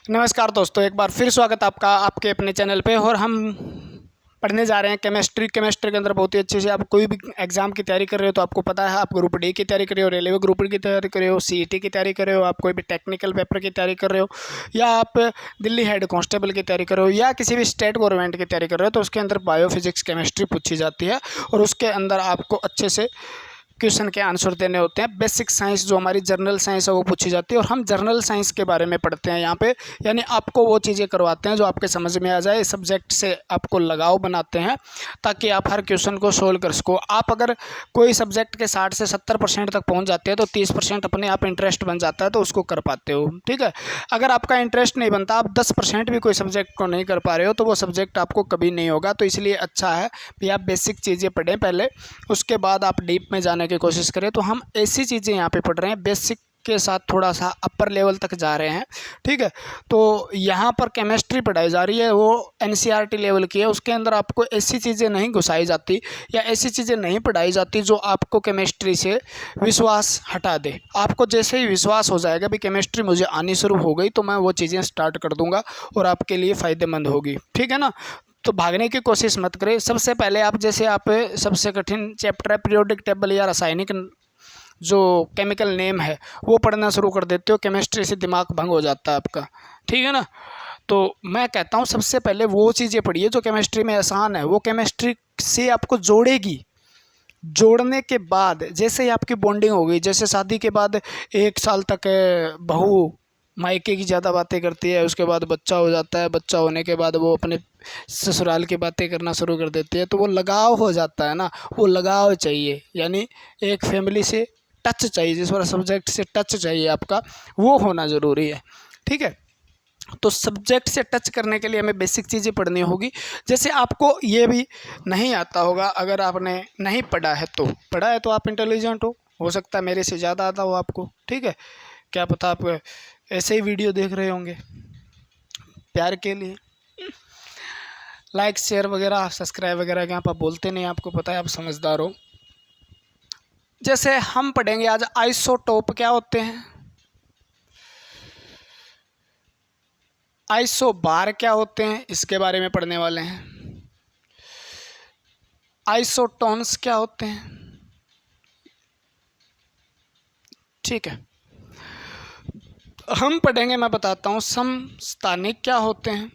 नमस्कार दोस्तों, एक बार फिर स्वागत है आपका आपके अपने चैनल पे। और हम पढ़ने जा रहे हैं केमिस्ट्री के अंदर बहुत ही अच्छे से। आप कोई भी एग्जाम की तैयारी कर रहे हो तो आपको पता है, आप ग्रुप डी की तैयारी कर रहे हो, रेलवे ग्रुप डी की तैयारी कर रहे हो, सीईटी की तैयारी कर रहे हो, आप कोई भी टेक्निकल पेपर की तैयारी कर रहे हो, या आप दिल्ली हेड कांस्टेबल की तैयारी कर रहे हो, या किसी भी स्टेट गवर्नमेंट की तैयारी कर रहे हो, तो उसके अंदर बायोफिजिक्स केमिस्ट्री पूछी जाती है। और उसके अंदर आपको अच्छे से क्वेश्चन के आंसर देने होते हैं। बेसिक साइंस जो हमारी जर्नल साइंस है वो पूछी जाती है, और हम जर्नल साइंस के बारे में पढ़ते हैं यहाँ पे। यानी आपको वो चीज़ें करवाते हैं जो आपके समझ में आ जाए, सब्जेक्ट से आपको लगाव बनाते हैं ताकि आप हर क्वेश्चन को सोल्व कर सको। आप अगर कोई सब्जेक्ट के 60 से 70% तक पहुँच जाते हैं तो 30% अपने आप इंटरेस्ट बन जाता है, तो उसको कर पाते हो। ठीक है, अगर आपका इंटरेस्ट नहीं बनता, आप 10% भी कोई सब्जेक्ट को नहीं कर पा रहे हो, तो वो सब्जेक्ट आपको कभी नहीं होगा। तो इसलिए अच्छा है कि आप बेसिक चीज़ें पढ़ें पहले, उसके बाद आप डीप में जाने की कोशिश करें। तो हम ऐसी चीज़ें यहाँ पे पढ़ रहे हैं, बेसिक के साथ थोड़ा सा अपर लेवल तक जा रहे हैं। ठीक है, तो यहाँ पर केमिस्ट्री पढ़ाई जा रही है, वो एनसीईआरटी लेवल की है। उसके अंदर आपको ऐसी चीज़ें नहीं घुसाई जाती या ऐसी चीज़ें नहीं पढ़ाई जाती जो आपको केमिस्ट्री से विश्वास हटा दे। आपको जैसे ही विश्वास हो जाएगा भी केमिस्ट्री मुझे आनी शुरू हो गई, तो मैं वो चीज़ें स्टार्ट कर दूंगा और आपके लिए फ़ायदेमंद होगी। ठीक है ना, तो भागने की कोशिश मत करें। सबसे पहले आप सबसे कठिन चैप्टर है पीरियोडिक टेबल या रासायनिक जो केमिकल नेम है वो पढ़ना शुरू कर देते हो। केमिस्ट्री से दिमाग भंग हो जाता है आपका। ठीक है ना, तो मैं कहता हूँ सबसे पहले वो चीज़ें पढ़िए जो केमिस्ट्री में आसान है, वो केमिस्ट्री से आपको जोड़ेगी। जोड़ने के बाद जैसे ही आपकी बॉन्डिंग हो गई, जैसे शादी के बाद 1 साल तक बहू मायके की ज़्यादा बातें करती है, उसके बाद बच्चा हो जाता है, बच्चा होने के बाद वो अपने ससुराल की बातें करना शुरू कर देती है, तो वो लगाव हो जाता है ना। वो लगाव चाहिए, यानी एक फैमिली से टच चाहिए, जिस पर सब्जेक्ट से टच चाहिए आपका, वो होना ज़रूरी है। ठीक है, तो सब्जेक्ट से टच करने के लिए हमें बेसिक चीज़ें पढ़नी होगी। जैसे आपको ये भी नहीं आता होगा, अगर आपने नहीं पढ़ा है तो आप इंटेलिजेंट हो सकता है मेरे से ज़्यादा आता हो आपको। ठीक है, क्या पता आप ऐसे ही वीडियो देख रहे होंगे प्यार के लिए। लाइक शेयर वगैरह सब्सक्राइब वगैरह के आप बोलते नहीं, आपको पता है आप समझदार हो। जैसे हम पढ़ेंगे आज आइसोटोप क्या होते हैं, आइसोबार क्या होते हैं, इसके बारे में पढ़ने वाले हैं। आइसोटोन्स क्या होते हैं। ठीक है, हम पढ़ेंगे, मैं बताता हूँ समस्थानिक क्या होते हैं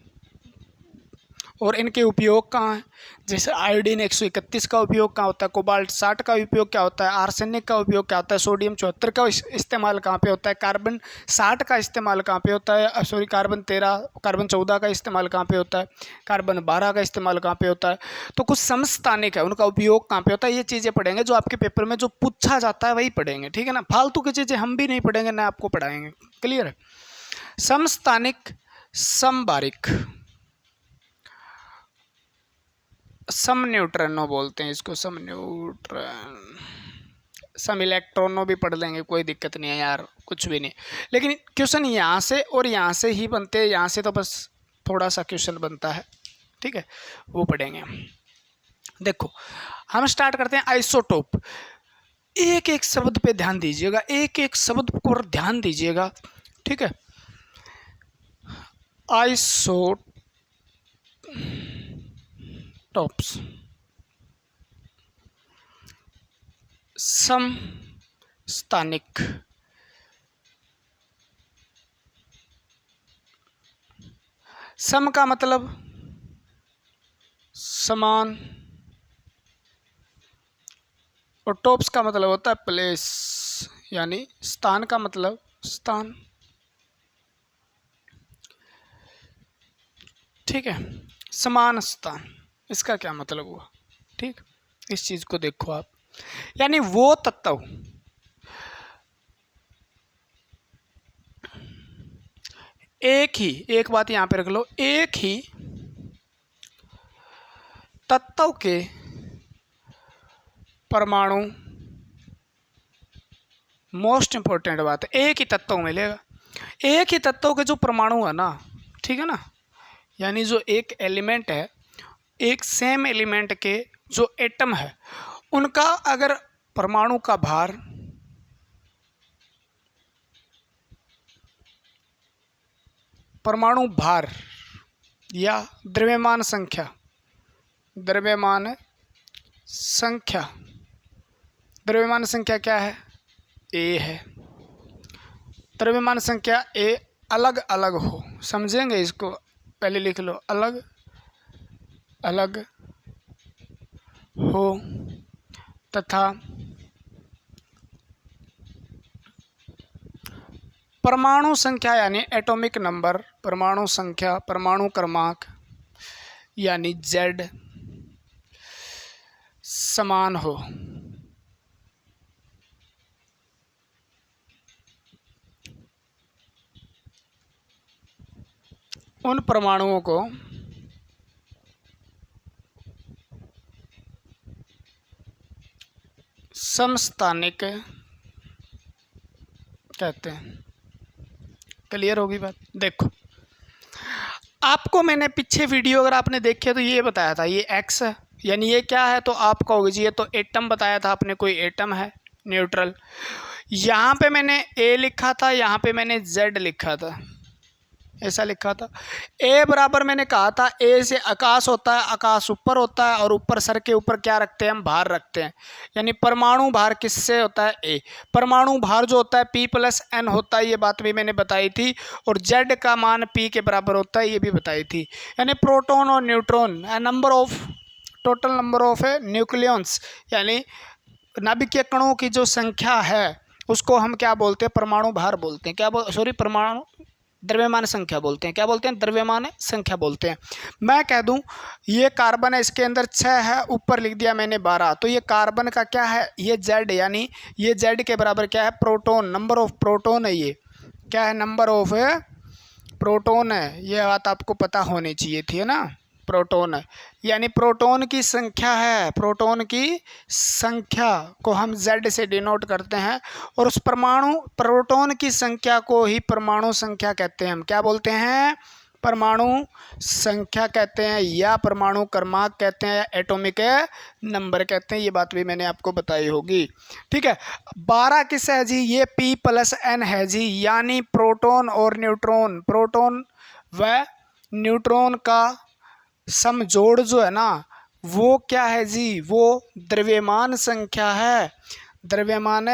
और इनके उपयोग कहाँ हैं। जैसे आयोडीन 131 का उपयोग कहाँ होता है, कोबाल्ट 60 का उपयोग क्या होता है, आर्सेनिक का उपयोग क्या होता है, सोडियम 74 का इस्तेमाल कहाँ पे होता है, कार्बन 60 का इस्तेमाल कहाँ पे होता है, सॉरी कार्बन 14 का इस्तेमाल कहाँ पे होता है, कार्बन 12 का इस्तेमाल कहाँ पे होता है। तो कुछ समस्थानिक है, उनका उपयोग कहाँ पे होता है, ये चीज़ें पढ़ेंगे। जो आपके पेपर में जो पूछा जाता है वही पढ़ेंगे। ठीक है ना, फालतू की चीज़ें हम भी नहीं पढ़ेंगे, ना आपको पढ़ाएंगे। क्लियर है। समस्थानिक, समबारिक, सम न्यूट्रनो बोलते हैं इसको, सम न्यूट्रन, सम इलेक्ट्रॉनो भी पढ़ लेंगे, कोई दिक्कत नहीं है यार, कुछ भी नहीं। लेकिन क्वेश्चन यहाँ से और यहाँ से ही बनते हैं, यहाँ से तो बस थोड़ा सा क्वेश्चन बनता है। ठीक है, वो पढ़ेंगे हम। देखो हम स्टार्ट करते हैं आइसोटोप। एक एक शब्द पे ध्यान दीजिएगा, एक एक शब्द पर ध्यान दीजिएगा। ठीक है, आइसोटोप्स, समस्थानिक, सम का मतलब समान और टॉप्स का मतलब होता है प्लेस, यानी स्थान का मतलब स्थान। ठीक है, समान स्थान, इसका क्या मतलब हुआ। ठीक, इस चीज को देखो आप, यानी वो तत्व एक बात यहां पे रख लो, एक ही तत्व के परमाणु, मोस्ट इंपॉर्टेंट बात है, एक ही तत्व मिलेगा। एक ही तत्व के जो परमाणु है ना, ठीक है ना, यानी जो एक एलिमेंट है, एक सेम एलिमेंट के जो एटम है, उनका अगर परमाणु का भार परमाणु भार या द्रव्यमान संख्या, द्रव्यमान संख्या, द्रव्यमान संख्या क्या है? ए है। द्रव्यमान संख्या ए अलग अलग हो, समझेंगे इसको, पहले लिख लो, अलग अलग हो तथा परमाणु संख्या यानी एटॉमिक नंबर, परमाणु संख्या, परमाणु क्रमांक यानी Z समान हो। उन परमाणुओं को समस्थानिक कहते हैं। क्लियर होगी बात? देखो, आपको मैंने पीछे वीडियो अगर आपने देखे तो ये बताया था, ये X है यानी ये क्या है, तो आप कहोगे जी ये तो एटम बताया था आपने, कोई एटम है न्यूट्रल। यहाँ पे मैंने A लिखा था, यहाँ पे मैंने Z लिखा था, ऐसा लिखा था। ए बराबर मैंने कहा था ए से आकाश होता है, आकाश ऊपर होता है और ऊपर सर के ऊपर क्या रखते हैं हम? भार रखते हैं। यानी परमाणु भार किससे होता है? ए। परमाणु भार जो होता है P+N होता है, ये बात भी मैंने बताई थी। और Z का मान P के बराबर होता है, ये भी बताई थी। यानी प्रोटॉन और neutron number of, total number of nucleons यानी नाभिकीय कणों की जो संख्या है उसको हम क्या बोलते हैं? परमाणु भार बोलते हैं। क्या परमाणु द्रव्यमान संख्या बोलते हैं। क्या बोलते हैं? द्रव्यमान संख्या बोलते हैं। मैं कह दूं ये कार्बन है, इसके अंदर 6 है, ऊपर लिख दिया मैंने 12, तो ये कार्बन का क्या है? ये Z, यानी ये Z के बराबर क्या है? प्रोटॉन, नंबर ऑफ प्रोटॉन है। ये क्या है? नंबर ऑफ प्रोटॉन है। ये बात आपको पता होनी चाहिए थी, है ना? प्रोटॉन है यानी प्रोटॉन की संख्या है, प्रोटॉन की संख्या को हम Z से डिनोट करते हैं। और उस प्रोटॉन की संख्या को ही परमाणु संख्या कहते हैं। हम क्या बोलते हैं? परमाणु संख्या कहते हैं, या परमाणु क्रमांक कहते हैं, एटॉमिक नंबर कहते हैं। ये बात भी मैंने आपको बताई होगी, ठीक है। 12 किस है जी? ये P+N है जी, यानी प्रोटॉन और न्यूट्रॉन, प्रोटॉन व न्यूट्रॉन का समजोड़ जो है ना, वो क्या है जी? वो द्रव्यमान संख्या है, द्रव्यमान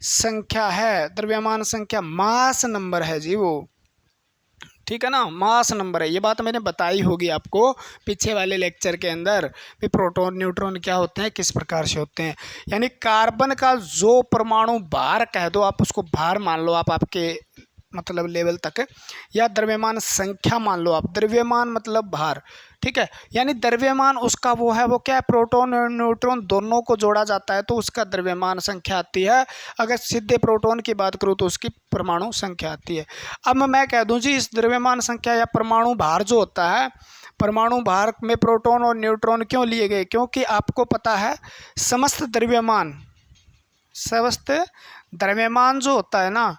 संख्या है, द्रव्यमान संख्या, मास नंबर है जी वो, ठीक है ना? मास नंबर है। ये बात मैंने बताई होगी आपको पीछे वाले लेक्चर के अंदर भी, प्रोटॉन न्यूट्रॉन क्या होते हैं, किस प्रकार से होते हैं। यानी कार्बन का जो परमाणु भार कह दो आप, उसको भार मान लो आप, आपके मतलब लेवल तक, या द्रव्यमान संख्या मान लो आप। द्रव्यमान मतलब भार, ठीक है। यानी द्रव्यमान उसका वो है, वो क्या है? प्रोटॉन और न्यूट्रॉन दोनों को जोड़ा जाता है तो उसका द्रव्यमान संख्या आती है। अगर सीधे प्रोटॉन की बात करूँ तो उसकी परमाणु संख्या आती है। अब मैं कह दूं जी, इस द्रव्यमान संख्या या परमाणु भार जो होता है, परमाणु भार में प्रोटॉन और न्यूट्रॉन क्यों लिए गए? क्योंकि आपको पता है समस्त द्रव्यमान जो होता है ना,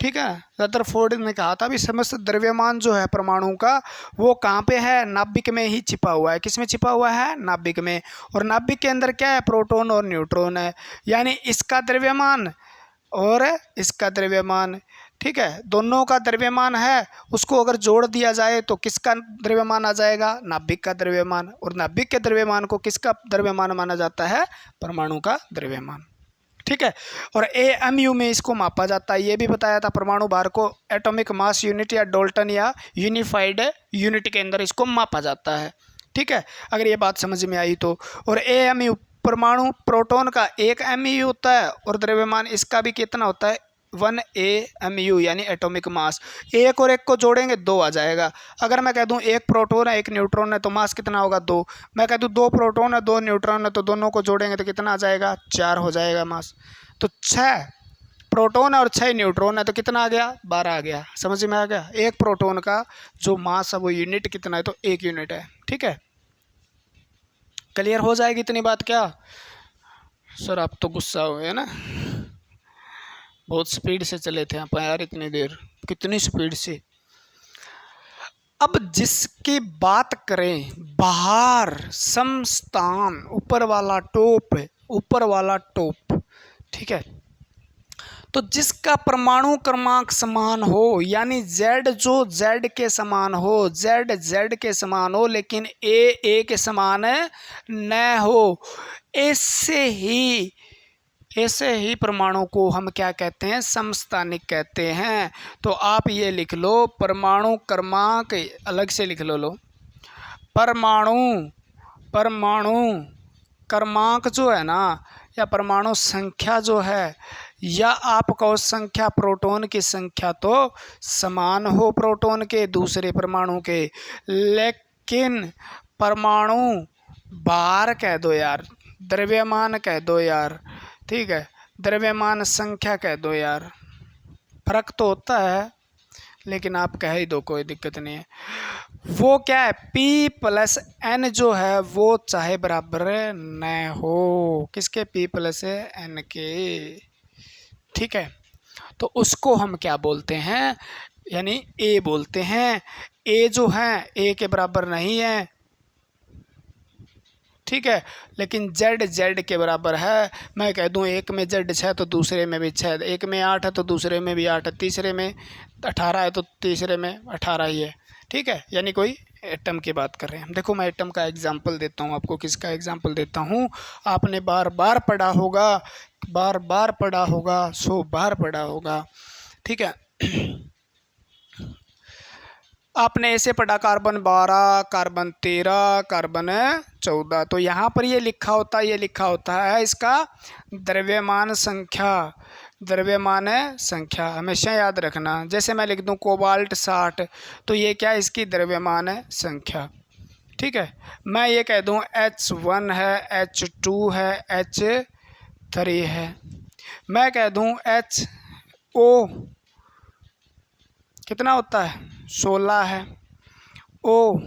ठीक है, रदरफोर्ड ने कहा था भी समस्त द्रव्यमान जो है परमाणु का, वो कहाँ पे है? नाभिक में ही छिपा हुआ है। किस में छिपा हुआ है? नाभिक में। और नाभिक के अंदर क्या है? प्रोटॉन और न्यूट्रॉन है। यानी इसका द्रव्यमान और इसका द्रव्यमान, ठीक है, दोनों का द्रव्यमान है, उसको अगर जोड़ दिया जाए तो किसका द्रव्यमान आ जाएगा? नाभिक का द्रव्यमान। और नाभिक के द्रव्यमान को किसका द्रव्यमान माना जाता है? परमाणु का द्रव्यमान, ठीक है। और AMU में इसको मापा जाता है। ये भी बताया था, परमाणु भार को एटॉमिक मास यूनिट या डाल्टन या यूनिफाइड यूनिट के अंदर इसको मापा जाता है, ठीक है, अगर ये बात समझ में आई तो। और AMU, परमाणु प्रोटॉन का 1 MU होता है और द्रव्यमान इसका भी कितना होता है? 1 AMU यानी एटॉमिक मास। एक और एक को जोड़ेंगे 2 आ जाएगा। अगर मैं कह दूं 1 प्रोटॉन है 1 न्यूट्रॉन है तो मास कितना होगा? 2। मैं कह दूं 2 प्रोटॉन है 2 न्यूट्रॉन है तो दोनों को जोड़ेंगे तो कितना आ जाएगा? 4 हो जाएगा मास। तो 6 प्रोटॉन है और 6 न्यूट्रॉन है तो कितना आ गया? 12 आ गया। समझ में आ गया? एक प्रोटॉन का जो मास है वो यूनिट कितना है? तो 1 यूनिट है, ठीक है। क्लियर हो जाएगी इतनी बात? क्या सर आप तो गुस्सा हुए ना, बहुत स्पीड से चले थे आप यार, इतनी देर, कितनी स्पीड से। अब जिसकी बात करें बाहर, समस्थान, ऊपर वाला टॉप, ऊपर वाला टॉप, ठीक है, तो जिसका परमाणु क्रमांक समान हो, यानी Z जो Z के समान हो, Z के समान हो, लेकिन A के समान न हो, ऐसे ही परमाणु को हम क्या कहते हैं? समस्थानिक कहते हैं। तो आप ये लिख लो, परमाणु क्रमांक अलग से लिख लो, परमाणु क्रमांक जो है ना, या परमाणु संख्या जो है, या आप कहो संख्या, प्रोटॉन की संख्या तो समान हो प्रोटॉन के दूसरे परमाणु के, लेकिन परमाणु भार कह दो यार, द्रव्यमान कह दो यार, ठीक है, द्रव्यमान संख्या कह दो यार, फर्क तो होता है, लेकिन आप कह ही दो, कोई दिक्कत नहीं है। वो क्या है? P+N जो है वो चाहे बराबर न हो, किसके? P+N के, ठीक है। तो उसको हम क्या बोलते हैं? यानी A बोलते हैं। A जो है A के बराबर नहीं है, ठीक है, लेकिन Z के बराबर है। मैं कह दूं एक में Z 6 तो दूसरे में भी 6, एक में 8 है तो दूसरे में भी 8 है, तीसरे में 18 है तो तीसरे में 18 ही है, ठीक है। यानी कोई एटम की बात कर रहे हैं। देखो मैं एटम का एग्जाम्पल देता हूँ आपको। किसका एग्जाम्पल देता हूँ? आपने बार बार पढ़ा होगा, 100 बार पढ़ा होगा, ठीक है। आपने ऐसे पढ़ा कार्बन 12, कार्बन 13, कार्बन 14। तो यहाँ पर ये लिखा होता है इसका द्रव्यमान संख्या हमेशा याद रखना। जैसे मैं लिख दूँ कोबाल्ट 60, तो ये क्या है? इसकी द्रव्यमान संख्या, ठीक है। मैं ये कह दूँ H1 है, H2 है, H3 है। मैं कह दूँ HO कितना होता है? 16 है, O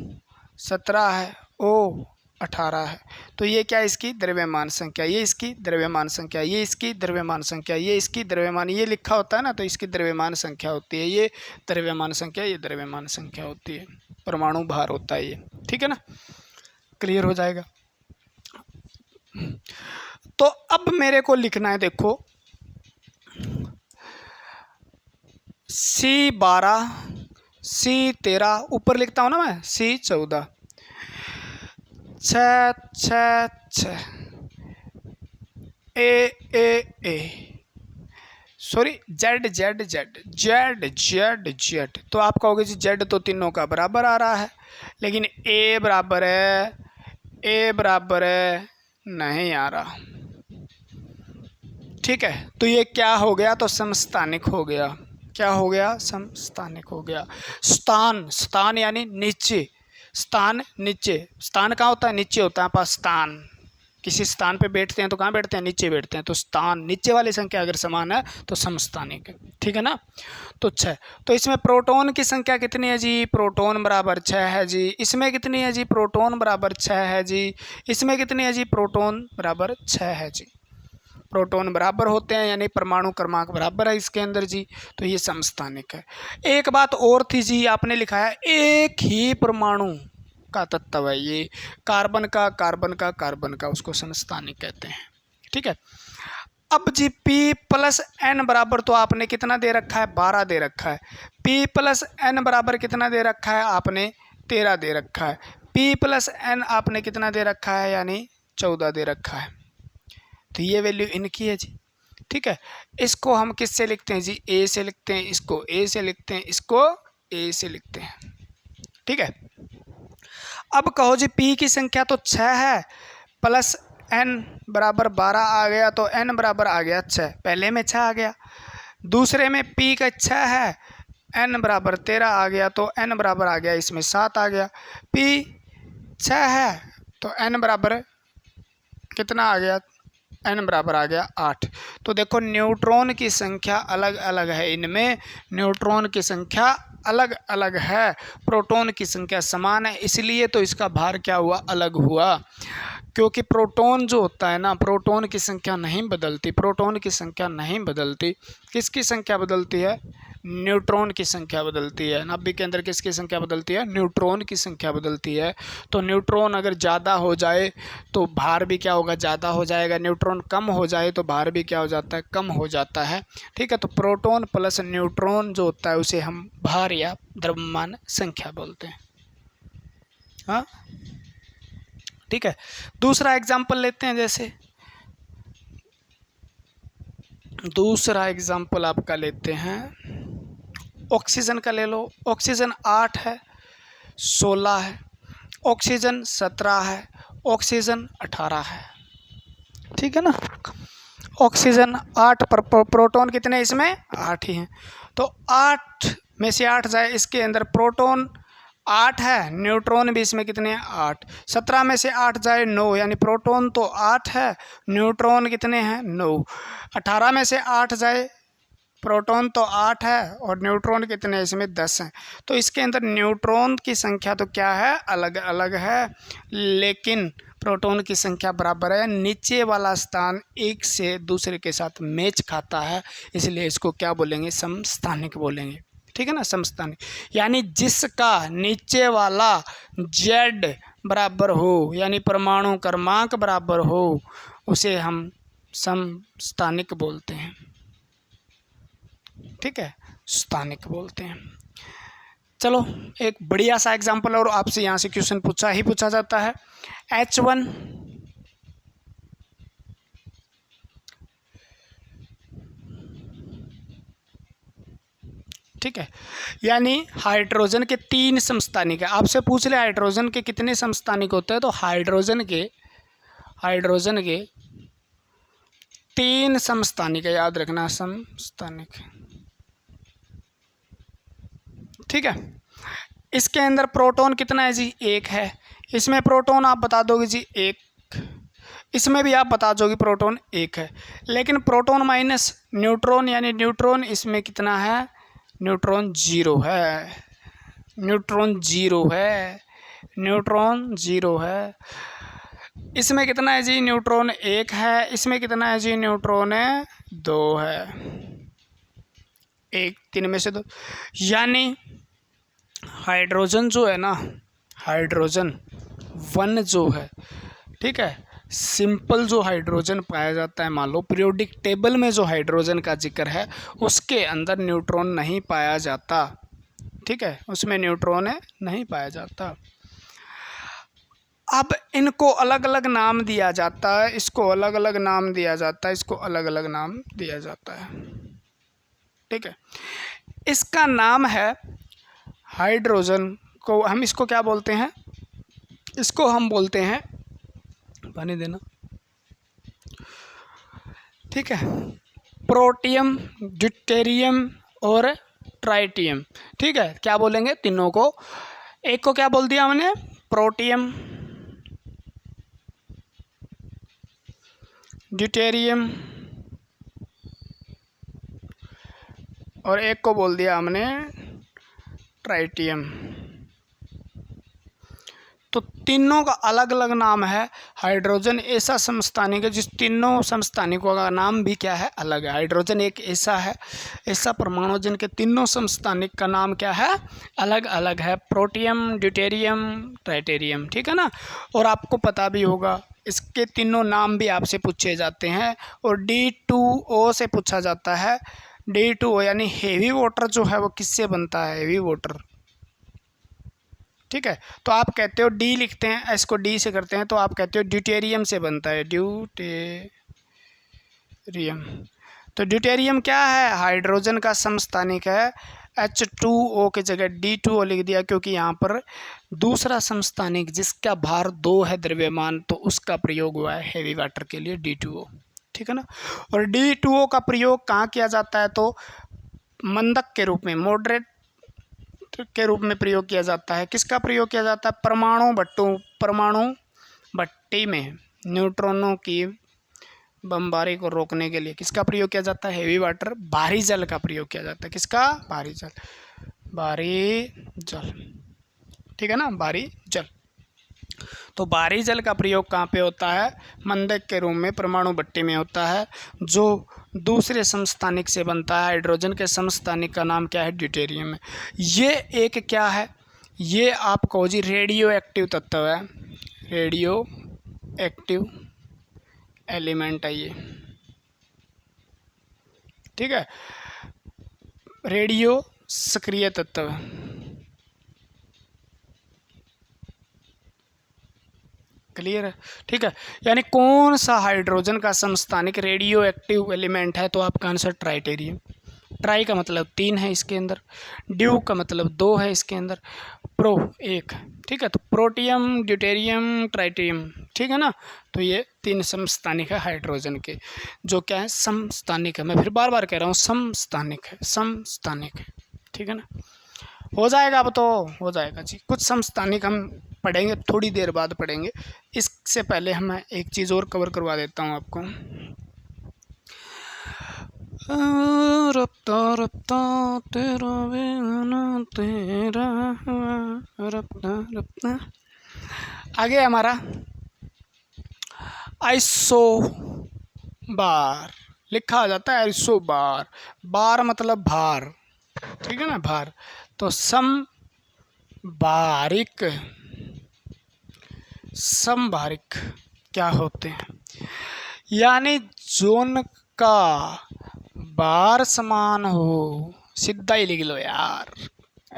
17 है, O 18 है। तो ये क्या? इसकी द्रव्यमान संख्या, ये इसकी द्रव्यमान संख्या, ये इसकी द्रव्यमान संख्या, ये इसकी द्रव्यमान, ये लिखा होता है ना, तो इसकी द्रव्यमान संख्या होती है, ये द्रव्यमान संख्या, ये द्रव्यमान संख्या होती है, परमाणु भार होता है ये, ठीक है ना। क्लियर हो जाएगा। तो अब मेरे को लिखना है, देखो C12, C13, ऊपर लिखता हूँ ना मैं, C14, 6 6 6, A sorry Z Z Z Z Z Z। तो आप कहोगे जी Z तो तीनों का बराबर आ रहा है, लेकिन A बराबर है नहीं आ रहा, ठीक है। तो ये क्या हो गया? तो समस्थानिक हो गया। क्या हो गया? समस्थानिक हो गया। स्थान यानी नीचे, स्थान कहाँ होता है? नीचे होता है पास स्थान। किसी स्थान पे बैठते हैं तो कहाँ बैठते हैं? नीचे बैठते हैं। तो स्थान नीचे वाली संख्या अगर समान है तो समस्थानिक है, ठीक है ना। तो 6। तो इसमें प्रोटॉन की संख्या कितनी है जी? प्रोटॉन बराबर 6 है जी। इसमें कितनी है जी? प्रोटॉन बराबर 6 है जी। इसमें कितनी है जी? प्रोटॉन बराबर 6 है जी। प्रोटॉन बराबर होते हैं, यानी परमाणु क्रमांक बराबर है इसके अंदर जी। तो ये समस्थानिक है। एक बात और थी जी, आपने लिखा है एक ही परमाणु का तत्व है ये, कार्बन का, उसको समस्थानिक कहते हैं, ठीक है। अब जी P+N बराबर, तो आपने कितना दे रखा है? 12 दे रखा है। P+N बराबर कितना दे रखा है? आपने 13 दे रखा है। P+N आपने कितना दे रखा है? यानी 14 दे रखा है। तो ये वैल्यू इनकी है जी, ठीक है। इसको हम किससे लिखते हैं जी? A से लिखते हैं, इसको A से लिखते हैं, इसको A से लिखते हैं, ठीक है। अब कहो जी P की संख्या तो 6 है, प्लस N बराबर 12 आ गया, तो N बराबर आ गया 6। पहले में 6 आ गया, दूसरे में P का 6 है, N बराबर 13 आ गया, तो N बराबर आ गया इसमें 7 आ गया। P 6 है तो N बराबर कितना आ गया? N बराबर आ गया 8। तो देखो न्यूट्रॉन की संख्या अलग अलग है, इनमें न्यूट्रॉन की संख्या अलग अलग है, प्रोटॉन की संख्या समान है, इसलिए तो इसका भार क्या हुआ? अलग हुआ। क्योंकि प्रोटॉन जो होता है ना, प्रोटॉन की संख्या नहीं बदलती, किसकी संख्या बदलती है? न्यूट्रॉन की संख्या बदलती है। नाभिक के अंदर किसकी संख्या बदलती है? न्यूट्रॉन की संख्या बदलती है। तो न्यूट्रॉन अगर ज़्यादा हो जाए तो भार भी क्या होगा? ज़्यादा हो जाएगा। न्यूट्रॉन कम हो जाए तो भार भी क्या हो जाता है? कम हो जाता है। ठीक है, तो प्रोटॉन प्लस न्यूट्रॉन जो होता है उसे हम भार या द्रव्यमान संख्या बोलते हैं। हाँ, ठीक है। दूसरा एग्जाम्पल लेते हैं, जैसे दूसरा एग्जाम्पल आपका लेते हैं ऑक्सीजन का ले लो। ऑक्सीजन 8 है, 16 है, ऑक्सीजन 17 है, ऑक्सीजन 18 है। ठीक है ना। ऑक्सीजन 8 पर प्रोटॉन कितने इसमें? 8 ही हैं। तो 8 में से 8 जाए, इसके अंदर प्रोटॉन 8 है, न्यूट्रॉन भी इसमें कितने हैं? 8। 17 में से 8 जाए 9, यानी प्रोटॉन तो 8 है, न्यूट्रॉन कितने हैं? 9। 18 में से 8 जाए, प्रोटॉन तो 8 है और न्यूट्रॉन कितने हैं? इसमें 10 हैं। तो इसके अंदर न्यूट्रॉन की संख्या तो क्या है? अलग अलग है, लेकिन प्रोटॉन की संख्या बराबर है। नीचे वाला स्थान एक से दूसरे के साथ मैच खाता है, इसलिए इसको क्या बोलेंगे? समस्थानिक बोलेंगे। ठीक है ना, समस्थानिक। यानी जिसका नीचे वाला जेड बराबर हो, यानी परमाणु क्रमांक बराबर हो, उसे हम समस्थानिक बोलते हैं। ठीक है, स्थानिक बोलते हैं। चलो एक बढ़िया सा एग्जांपल, और आपसे यहाँ से क्वेश्चन पूछा जाता है। H1 ठीक है, यानी हाइड्रोजन के 3 समस्थानिक है। आपसे पूछ ले हाइड्रोजन के कितने समस्थानिक होते हैं, तो हाइड्रोजन के 3 समस्थानिक है, याद रखना, समस्थानिक। ठीक है, इसके अंदर प्रोटॉन कितना है जी? 1 है। इसमें प्रोटॉन आप बता दोगे जी 1, इसमें भी आप बता दोगे प्रोटॉन 1 है। लेकिन प्रोटॉन माइनस न्यूट्रॉन, यानी न्यूट्रॉन इसमें कितना है? न्यूट्रॉन 0 है, न्यूट्रॉन 0 है, न्यूट्रॉन 0 है। इसमें कितना है जी? न्यूट्रॉन 1 है। इसमें कितना है जी? न्यूट्रॉन 2 है। 1 3 में से 2, यानी हाइड्रोजन जो है ना, हाइड्रोजन 1 जो है, ठीक है, सिंपल जो हाइड्रोजन पाया जाता है, मान लो पीरियोडिक टेबल में जो हाइड्रोजन का जिक्र है उसके अंदर न्यूट्रॉन नहीं पाया जाता। ठीक है, उसमें न्यूट्रॉन नहीं पाया जाता। अब इनको अलग अलग नाम दिया जाता है, इसको अलग अलग नाम दिया जाता है, इसको अलग अलग नाम दिया जाता है। ठीक है, इसका नाम है हाइड्रोजन को हम इसको क्या बोलते हैं? इसको हम बोलते हैं, पानी देना, ठीक है, प्रोटियम, ड्यूटेरियम और ट्राइटियम। ठीक है, क्या बोलेंगे तीनों को? एक को क्या बोल दिया हमने? प्रोटियम, ड्यूटेरियम, और एक को बोल दिया हमने ट्राइटियम। तो तीनों का अलग अलग नाम है। हाइड्रोजन ऐसा समस्थानिक है जिस तीनों समस्थानिकों का नाम भी क्या है? अलग है। हाइड्रोजन एक ऐसा है, ऐसा परमाणु जिनके तीनों समस्थानिक का नाम क्या है? अलग अलग है। Protium, deuterium, ट्राइटेरियम। ठीक है ना। और आपको पता भी होगा इसके तीनों नाम भी आपसे पूछे जाते हैं। और D2O से पूछा जाता है। D2O यानी हेवी वाटर जो है वो किससे बनता है? Heavy water. ठीक है, तो आप कहते हो डी लिखते हैं, इसको डी से करते हैं, तो आप कहते हो ड्यूटेरियम से बनता है, ड्यूटेरियम। तो ड्यूटेरियम क्या है? हाइड्रोजन का समस्थानिक है। H2O की जगह D2O लिख दिया क्योंकि यहाँ पर दूसरा समस्थानिक जिसका भार 2 है द्रव्यमान, तो उसका प्रयोग हुआ है हेवी वाटर के लिए, D2O। ठीक है ना। और D2O का प्रयोग कहाँ किया जाता है? तो मंदक के रूप में, मॉडरेट के रूप में प्रयोग किया जाता है। किसका प्रयोग किया जाता है? परमाणु भट्टी में न्यूट्रॉनों की बमबारी को रोकने के लिए किसका प्रयोग किया जाता है? हेवी वाटर, भारी जल का प्रयोग किया जाता है। किसका? भारी जल, भारी जल। ठीक है ना, भारी जल। तो बाहरी जल का प्रयोग कहाँ पे होता है? मंदक के रूप में परमाणु भट्टी में होता है, जो दूसरे समस्थानिक से बनता है। हाइड्रोजन के समस्थानिक का नाम क्या है? ड्यूटेरियम है। ये एक क्या है? ये आप कहो जी रेडियो एक्टिव तत्व है, रेडियो एक्टिव एलिमेंट है ये, ठीक है, रेडियो सक्रिय तत्व है। क्लियर है? ठीक है, यानी कौन सा हाइड्रोजन का समस्थानिक रेडियो एक्टिव एलिमेंट है? तो आपका आंसर ट्राइटेरियम। ट्राई का मतलब 3 है इसके अंदर, ड्यू का मतलब 2 है इसके अंदर, प्रो 1, ठीक है। तो प्रोटियम, ड्यूटेरियम, ट्राइटेरियम, ठीक है ना। तो ये 3 समस्थानिक है हाइड्रोजन के, जो क्या है? समस्थानिक है। मैं फिर बार बार कह रहा हूँ समस्थानिक है, समस्थानिक है, ठीक है ना। हो जाएगा, अब तो हो जाएगा जी। कुछ समस्थानिक हम पढ़ेंगे, थोड़ी देर बाद पढ़ेंगे। इससे पहले हम एक चीज़ और कवर करवा देता हूँ आपको। रफ्ता रफ्ता तेरा बेगाना तेरा रफ्ता रफ्ता। आगे हमारा आइसो बार लिखा आ जाता है, आइसो बार। बार मतलब भार, ठीक है ना, भार। तो समभारिक, समभारिक क्या होते हैं? यानी जोन का भार समान हो, सीधा ही लिख लो यार,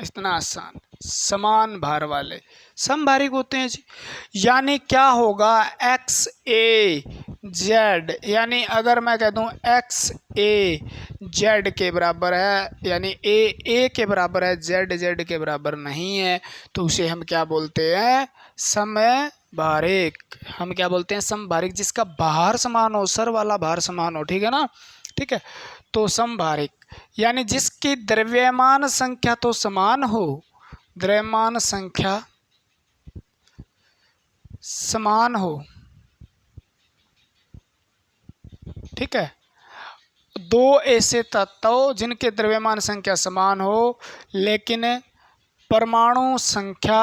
इतना आसान। समान भार वाले समभारिक होते हैं जी। यानी क्या होगा? एक्स ए जेड, यानी अगर मैं कह दूं एक्स ए जेड के बराबर है, यानी ए के बराबर है, जेड के बराबर नहीं है, तो उसे हम क्या बोलते हैं? समभारिक। हम क्या बोलते हैं? समभारिक। जिसका भार समान हो, सर वाला भार समान हो, ठीक है ना, ठीक है। तो समभारिक यानी जिसकी द्रव्यमान संख्या तो समान हो, द्रव्यमान संख्या समान हो, ठीक है। 2 ऐसे तत्व जिनके द्रव्यमान संख्या समान हो, लेकिन परमाणु संख्या,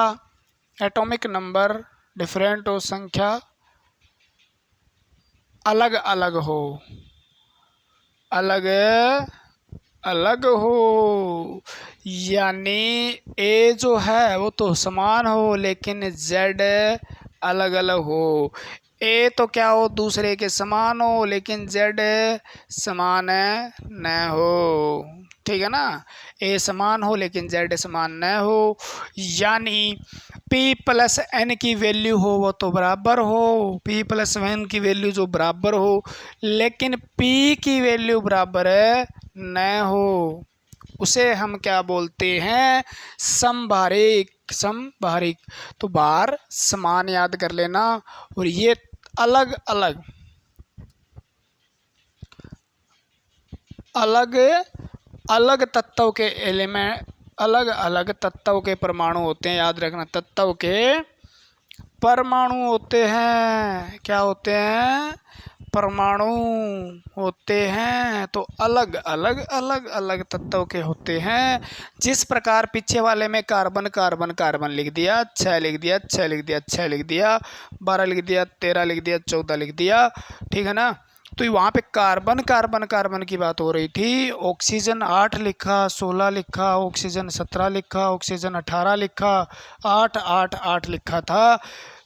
एटॉमिक नंबर डिफरेंट हो, संख्या अलग अलग हो, अलग अलग हो। यानी ए जो है वो तो समान हो, लेकिन जेड अलग अलग हो। ए तो क्या हो? दूसरे के समान हो, लेकिन जेड समान न हो, ठीक है ना। ए समान हो लेकिन जेड समान न हो। यानी P प्लस एन की वैल्यू हो वो तो बराबर हो, P प्लस एन की वैल्यू जो बराबर हो, लेकिन P की वैल्यू बराबर न हो, उसे हम क्या बोलते हैं? समभारिक। समभारिक। तो भार समान याद कर लेना, और ये अलग अलग अलग अलग तत्व के एलिमेंट, अलग अलग तत्व के परमाणु होते हैं, याद रखना। तत्व के परमाणु होते हैं, क्या होते हैं? परमाणु होते हैं। तो अलग अलग अलग अलग तत्व के होते हैं। जिस प्रकार पीछे वाले में कार्बन कार्बन कार्बन लिख दिया, 6 लिख दिया, 6 लिख दिया, 6 लिख दिया, 12 लिख दिया, 13 लिख दिया, 14 लिख दिया, ठीक है ना। तो वहाँ पे कार्बन कार्बन कार्बन की बात हो रही थी। ऑक्सीजन 8 लिखा, 16 लिखा, ऑक्सीजन 17 लिखा, ऑक्सीजन 18 लिखा, 8 8 8 लिखा था।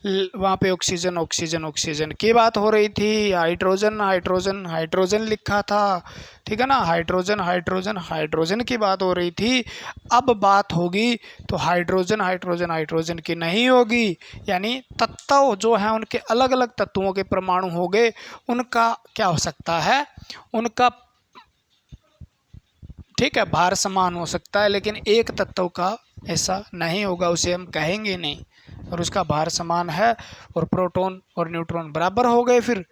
वहाँ पे ऑक्सीजन ऑक्सीजन ऑक्सीजन की बात हो रही थी। हाइड्रोजन हाइड्रोजन हाइड्रोजन लिखा था, ठीक है ना। हाइड्रोजन हाइड्रोजन हाइड्रोजन की बात हो रही थी। अब बात होगी तो हाइड्रोजन हाइड्रोजन हाइड्रोजन की नहीं होगी। यानी तत्व जो हैं उनके अलग अलग तत्वों के परमाणु हो गए, उनका क्या हो सकता है? उनका, ठीक है, भार समान हो सकता है, लेकिन एक तत्व का ऐसा नहीं होगा, उसे हम कहेंगे नहीं। और उसका भार समान है और प्रोटॉन और न्यूट्रॉन बराबर हो गए फिर,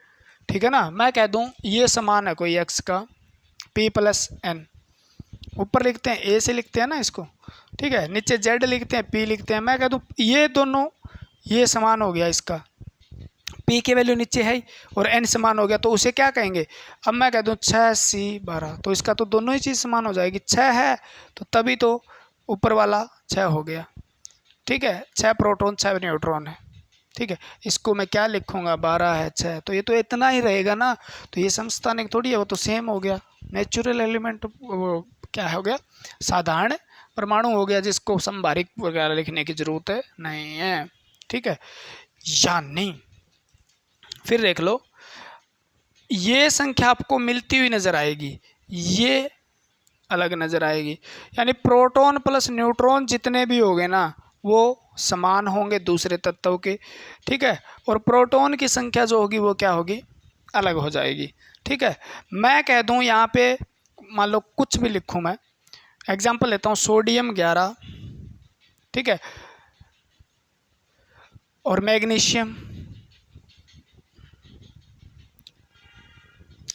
ठीक है ना। मैं कह दूं ये समान है कोई एक्स का, P प्लस एन, ऊपर लिखते हैं ए से लिखते हैं ना इसको, ठीक है। नीचे जेड लिखते हैं, P लिखते हैं। मैं कह दूं ये दोनों, ये समान हो गया, इसका P की वैल्यू नीचे है और N समान हो गया, तो उसे क्या कहेंगे? अब मैं कह दूं 6C12, तो इसका तो दोनों ही चीज़ समान हो जाएगी। 6 है तो तभी तो ऊपर वाला 6 हो गया, ठीक है। 6 प्रोटॉन 6 न्यूट्रॉन है, ठीक है, इसको मैं क्या लिखूंगा, 12 है 6, तो ये तो इतना ही रहेगा ना, तो ये समस्थानिक थोड़ी है, वो तो सेम हो गया, नेचुरल एलिमेंट, वो क्या हो गया, साधारण परमाणु हो गया, जिसको समभारिक वगैरह लिखने की जरूरत है नहीं है। ठीक है, यानी फिर देख लो, ये संख्या आपको मिलती हुई नजर आएगी, ये अलग नजर आएगी, यानी प्रोटॉन प्लस न्यूट्रॉन जितने भी होंगे ना वो समान होंगे दूसरे तत्वों के। ठीक है, और प्रोटॉन की संख्या जो होगी वो क्या होगी, अलग हो जाएगी। ठीक है, मैं कह दूं यहाँ पे, मान लो कुछ भी लिखूं मैं, एग्जाम्पल लेता हूँ, सोडियम 11, ठीक है, और मैग्नीशियम,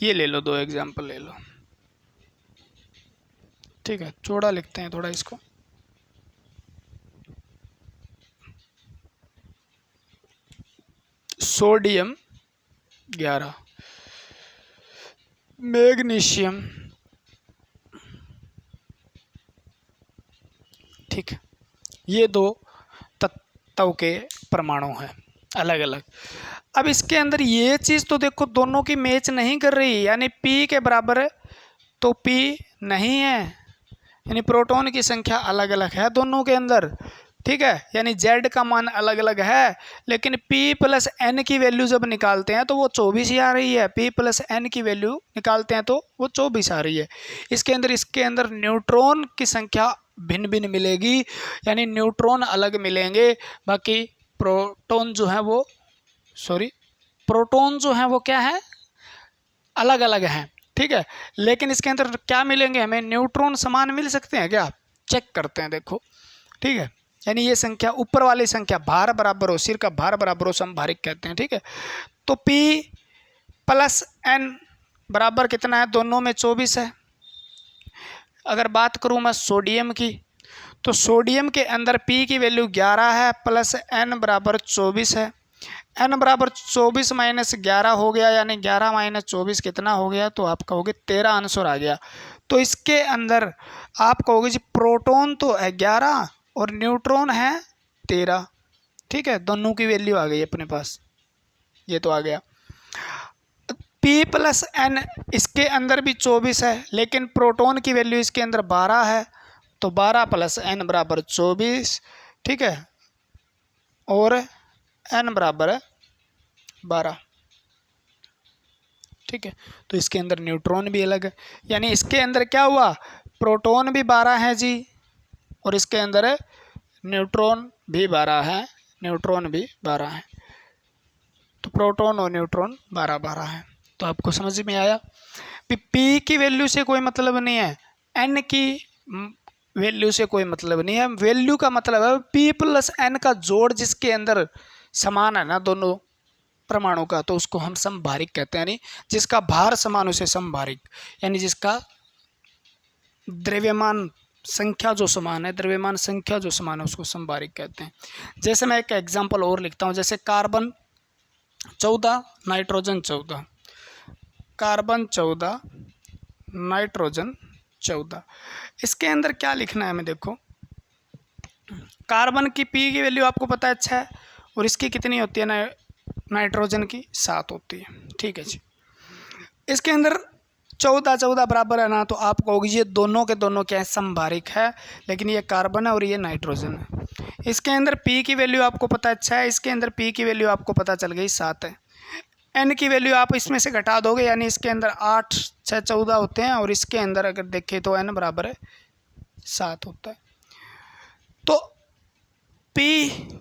ये ले लो, 2 एग्जाम्पल ले लो। ठीक है, चौड़ा लिखते हैं थोड़ा इसको, सोडियम 11, मैग्नीशियम, ठीक है, ये 2 तत्व के परमाणु हैं अलग अलग। अब इसके अंदर ये चीज़ तो देखो दोनों की मैच नहीं कर रही, यानी P के बराबर है तो P नहीं है, यानी प्रोटॉन की संख्या अलग अलग है दोनों के अंदर। ठीक है, यानी Z का मान अलग अलग है, लेकिन P प्लस N की वैल्यू जब निकालते हैं तो वो 24 ही आ रही है, P प्लस N की वैल्यू निकालते हैं तो वो 24 आ रही है। इसके अंदर न्यूट्रॉन की संख्या भिन्न भिन्न मिलेगी, यानी न्यूट्रॉन अलग मिलेंगे, बाकी प्रोटॉन जो है वो प्रोटॉन जो है वो क्या है, अलग अलग हैं। ठीक है, लेकिन इसके अंदर क्या मिलेंगे हमें, न्यूट्रॉन समान मिल सकते हैं क्या, चेक करते हैं, देखो। ठीक है, यानी ये संख्या ऊपर वाली संख्या भार बराबर हो, सिर का भार बराबर हो, समभारिक कहते हैं। ठीक है, तो P प्लस N बराबर कितना है, दोनों में 24 है। अगर बात करूं मैं सोडियम की, तो सोडियम के अंदर P की वैल्यू 11 है, प्लस N बराबर 24 है। N बराबर 24 माइनस 11 हो गया, यानी 11 माइनस 24 कितना हो गया, तो आप कहोगे 13 आंसर आ गया। तो इसके अंदर आप कहोगे जी प्रोटॉन तो है 11 और न्यूट्रॉन है 13। ठीक है, दोनों की वैल्यू आ गई अपने पास, ये तो आ गया। P प्लस N इसके अंदर भी 24 है, लेकिन प्रोटॉन की वैल्यू इसके अंदर 12 है, तो 12 प्लस N बराबर 24। ठीक है, और N बराबर है 12। ठीक है, तो इसके अंदर न्यूट्रॉन भी अलग है, यानी इसके अंदर क्या हुआ, प्रोटॉन भी 12 है जी, और इसके अंदर है न्यूट्रॉन भी 12 है, न्यूट्रॉन भी 12 है, तो प्रोटॉन और न्यूट्रॉन 12-12 है। तो आपको समझ में आया, P की वैल्यू से कोई मतलब नहीं है, N की वैल्यू से कोई मतलब नहीं है, वैल्यू का मतलब है P प्लस N का जोड़ जिसके अंदर समान है ना दोनों परमाणु का, तो उसको हम समभारिक कहते हैं, यानी जिसका भार समान उसे समभारिक, यानी जिसका द्रव्यमान संख्या जो समान है, द्रव्यमान संख्या जो समान है उसको समभारिक कहते हैं। जैसे मैं एक एग्जांपल और लिखता हूँ, जैसे कार्बन 14 नाइट्रोजन 14, कार्बन 14 नाइट्रोजन 14, इसके अंदर क्या लिखना है हमें, देखो कार्बन की P की वैल्यू आपको पता है 6, और इसकी कितनी होती है ना, नाइट्रोजन की 7 होती है। ठीक है जी, इसके अंदर 14 बराबर है ना, तो आप कहोगे ये दोनों के दोनों क्या है, समभारिक है, लेकिन ये कार्बन है और ये नाइट्रोजन है। इसके अंदर P की वैल्यू आपको पता है 6, इसके अंदर P की वैल्यू आपको पता चल गई 7 है। N की वैल्यू आप इसमें से घटा दोगे, यानी इसके अंदर 8 6 14 होते हैं, और इसके अंदर अगर देखें तो N बराबर है 7 होता है। तो P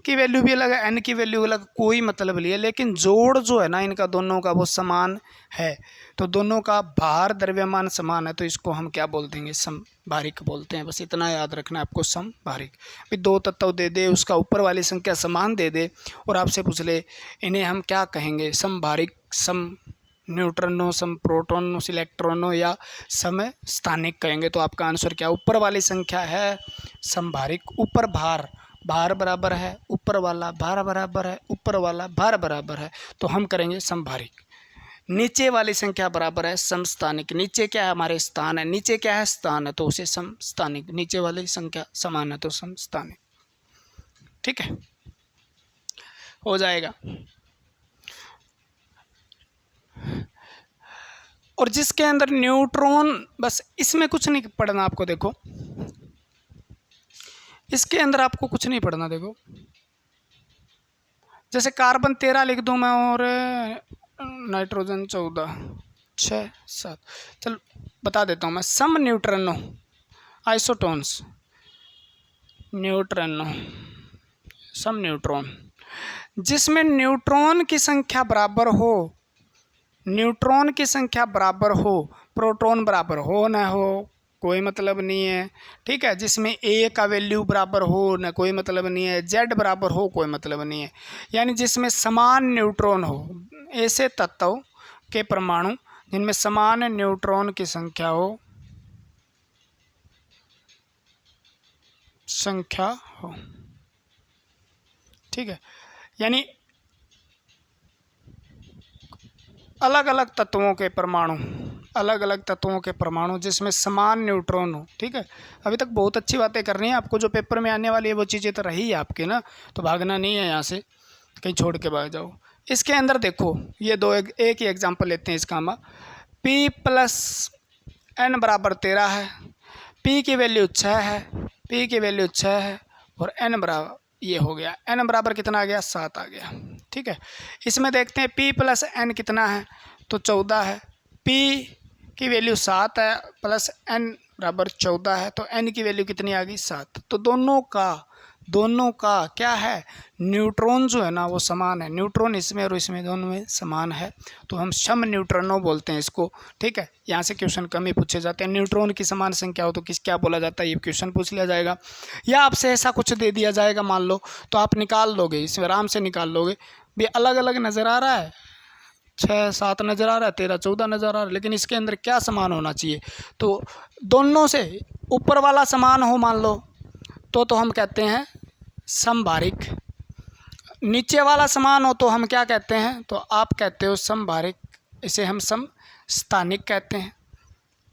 की वैल्यू भी अलग है, N की वैल्यू अलग, कोई मतलब नहीं है, लेकिन जोड़ जो है ना इनका दोनों का वो समान है, तो दोनों का भार द्रव्यमान समान है, तो इसको हम क्या बोल देंगे, समभारिक बोलते हैं। बस इतना याद रखना है आपको, समभारिक। भी 2 तत्व दे दे, उसका ऊपर वाली संख्या समान दे दे, और आपसे पूछ ले इन्हें हम क्या कहेंगे, समभारिक, सम न्यूट्रॉनों, सम प्रोटॉनों, इलेक्ट्रॉनों, या समस्थानिक कहेंगे, तो आपका आंसर क्या, ऊपर वाली संख्या है समभारिक, ऊपर भार बराबर है, ऊपर वाला भार बराबर है, ऊपर वाला भार बराबर है, तो हम करेंगे समभारिक। नीचे वाली संख्या बराबर है समस्थानिक, नीचे क्या है हमारे स्थान है, नीचे क्या है स्थान है, तो उसे समस्थानिक, नीचे वाली संख्या समान है तो समस्थानिक। ठीक है, हो जाएगा। और जिसके अंदर न्यूट्रॉन, बस इसमें कुछ नहीं पढ़ना आपको, देखो इसके अंदर आपको कुछ नहीं पढ़ना। देखो जैसे कार्बन 13 लिख दूं मैं और नाइट्रोजन 14, 6, 7, चल बता देता हूँ मैं। सम न्यूट्रनो आइसोटोन्स, न्यूट्रनो सम न्यूट्रॉन, जिसमें न्यूट्रॉन की संख्या बराबर हो, न्यूट्रॉन की संख्या बराबर हो, प्रोटॉन बराबर हो ना हो कोई मतलब नहीं है, ठीक है। जिसमें ए का वैल्यू बराबर हो ना कोई मतलब नहीं है, जेड बराबर हो कोई मतलब नहीं है, यानी जिसमें समान न्यूट्रॉन हो, ऐसे तत्व के परमाणु जिनमें समान न्यूट्रॉन की संख्या हो, ठीक है। यानी अलग अलग तत्वों के परमाणु, अलग अलग तत्वों के परमाणु जिसमें समान न्यूट्रॉन हो, ठीक है। अभी तक बहुत अच्छी बातें कर रही हैं, आपको जो पेपर में आने वाली है वो चीज़ें तो रही है आपके ना, तो भागना नहीं है यहाँ से, कहीं छोड़ के भाग जाओ। इसके अंदर देखो ये दो, एक ही एग्जाम्पल लेते हैं इसका हम। P + N = 13 है, P की वैल्यू 6 है, P की वैल्यू 6 है, और N बराबर ये हो गया, N बराबर कितना आ गया, 7 आ गया, ठीक है। इसमें देखते हैं P + N कितना है, तो 14 है। P की वैल्यू 7 है प्लस N बराबर 14 है, तो N की वैल्यू कितनी आ गई, 7। तो दोनों का क्या है, न्यूट्रॉन जो है ना वो समान है, न्यूट्रॉन इसमें और इसमें दोनों में समान है, तो हम सम न्यूट्रॉनो बोलते हैं इसको, ठीक है। यहाँ से क्वेश्चन कम ही पूछे जाते हैं, न्यूट्रॉन की समान संख्या हो तो क्या बोला जाता है, ये क्वेश्चन पूछ लिया जाएगा, या आपसे ऐसा कुछ दे दिया जाएगा मान लो, तो आप निकाल लोगे, इसमें आराम से निकाल लोगे। भी अलग अलग नज़र आ रहा है, 6, 7 नज़र आ रहा है, 13, 14 नज़र आ रहा है, लेकिन इसके अंदर क्या समान होना चाहिए, तो दोनों से ऊपर वाला समान हो मान लो तो हम कहते हैं समभारिक, नीचे वाला समान हो तो हम क्या कहते हैं, तो आप कहते हो समभारिक, इसे हम समस्थानिक कहते हैं,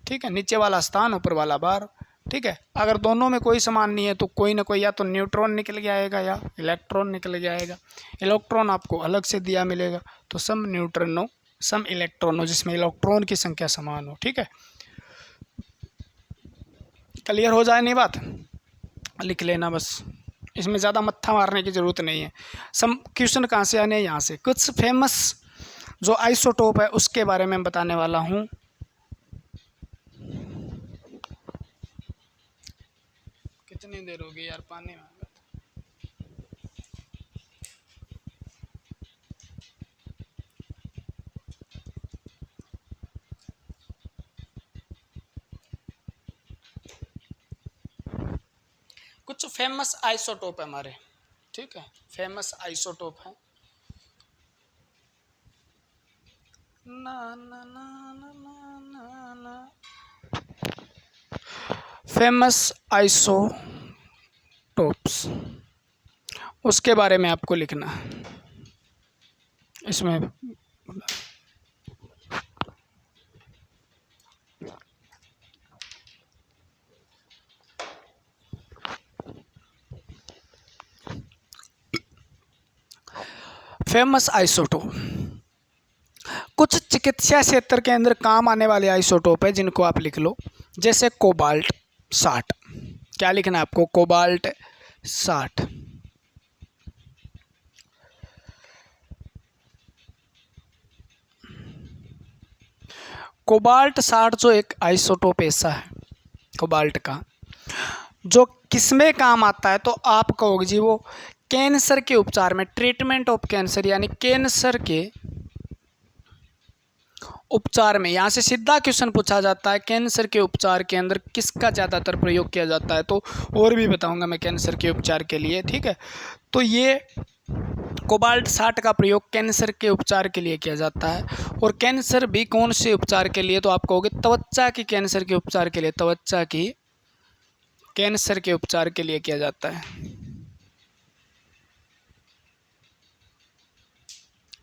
ठीक है। नीचे वाला स्थान, ऊपर वाला भार, ठीक है। अगर दोनों में कोई समान नहीं है तो कोई ना कोई या तो न्यूट्रॉन निकल के आएगा या इलेक्ट्रॉन निकल के आएगा, इलेक्ट्रॉन आपको अलग से दिया मिलेगा, तो सम न्यूट्रॉनो सम इलेक्ट्रॉनो जिसमें इलेक्ट्रॉन की संख्या समान हो, ठीक है। क्लियर हो जाए नहीं बात, लिख लेना बस, इसमें ज़्यादा मत्था मारने की ज़रूरत नहीं है। सम क्वेश्चन कहाँ से आने हैं, यहाँ से। कुछ फेमस जो आइसोटोप है उसके बारे में बताने वाला हूँ। कितनी देर होगी यार, पानी में कुछ फेमस आइसोटोप है हमारे, ठीक है, फेमस आइसोटोप है। ना ना ना ना ना ना फेमस आइसोटोप्स, उसके बारे में आपको लिखना है इसमें। फेमस आइसोटोप कुछ चिकित्सा क्षेत्र के अंदर काम आने वाले आइसोटोप है जिनको आप लिख लो, जैसे कोबाल्ट 60। क्या लिखना है आपको, कोबाल्ट 60। कोबाल्ट 60 जो एक आइसोटोप ऐसा है कोबाल्ट का जो किसमें काम आता है, तो आप कहोगे जी वो कैंसर के उपचार में, ट्रीटमेंट ऑफ कैंसर, यानी कैंसर के उपचार में। यहाँ से सीधा क्वेश्चन पूछा जाता है कैंसर के उपचार के अंदर किसका ज़्यादातर प्रयोग किया जाता है, तो और भी बताऊंगा मैं कैंसर के उपचार के लिए, ठीक है। तो ये कोबाल्ट 60 का प्रयोग कैंसर के उपचार के लिए किया जाता है। और कैंसर भी कौन से उपचार के लिए, तो आप कहोगे त्वचा की कैंसर के उपचार के लिए, त्वचा की कैंसर के उपचार के लिए किया जाता है,